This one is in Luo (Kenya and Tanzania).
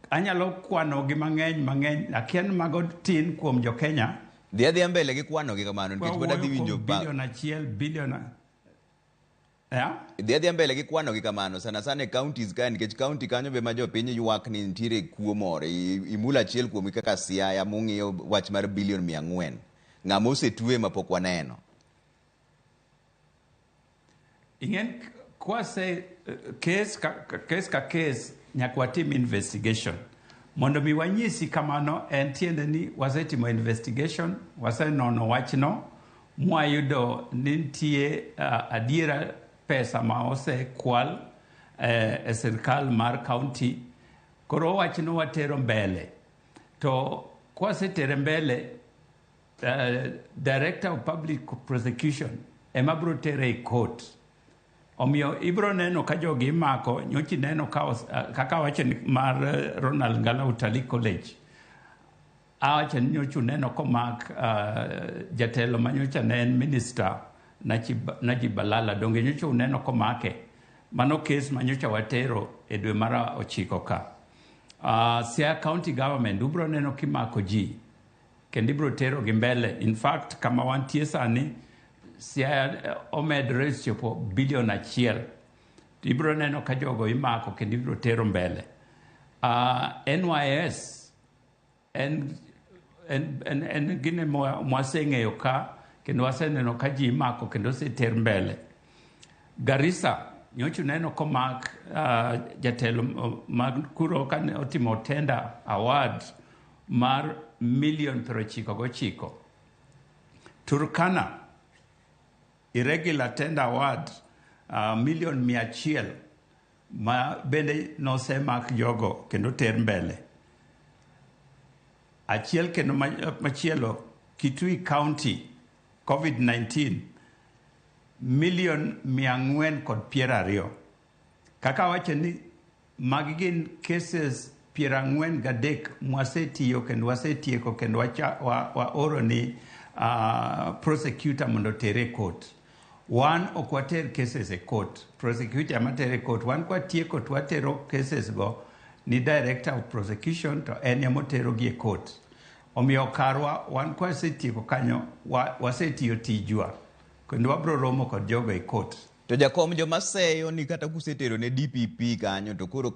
anyalo kwano gi mang'eny akian mago tin kuom jo Kenya Dhi mbele gi kwano gi kamano nikech pod adhi winjo bilion yeah? Dhi mbele gi kwano gi kamano sana e counties ka nikech county kanyo be ma jopiny ywak ni nitiere kuo moro imula achiel kuom kaka Siaya mong'iyo wach mar bilion 400 ng'ama osetue mapok waneno. Ingen kwase kes ka kes nyaka watim investigation mondo mi wanyisi kamano en tiende ni wasetimo investigation wasenono wachno mwayudo ni nitie adiera pesa ma osekwal e sirkal mar kaonti koro wachno watero mbele to kwasetere mbele Director of Public Prosecution ema bro tere e court omiyo ibro neno ka jogi imako nyochi neno kaka wacho mar Ronald Ngala Utali College awacho nyochu neno komak jatelo manyocha ne en minister Najib Balala donge nyocha uneno komake mano kes manyocha watero e dwe mar 9 ka Siaya County Government ubro neno kimako ji kendo ibro tero gi mbele in fact kama wantie sani Siaya omedre chopo bilion 1 ibro neno ka jogo imako kendo ibro tero mbele NYS en gine mwaseng'eyo ka kendo waseneno ka ji imako kendo oseter mbele Garissa nyocha neno komak jatelo mag kuro kane otimo tender award mar milion 99. Turkana irregular tender award milion 100 ma bende nosemak jogo kendo ter mbele. Achiel kendo machielo Kitui County COVID-19 milion 420. Kaka wacho ni magi gin cases 43 mwasetiyo kendo wasetieko kendo waoro ni prosecutor mondo tere court. Wan okwater cases e court. Prosecutor matere court. Wan kwa tieko twatero cases go ni Director of Prosecution to en yamotero gi e court. Omiyo karwa wan kwa setieko kanyo wasetiyo tijwa kendo wabro romo kod jogo e court. To jakom joma seyo ni kata kusetero ne DPP kanyo to koro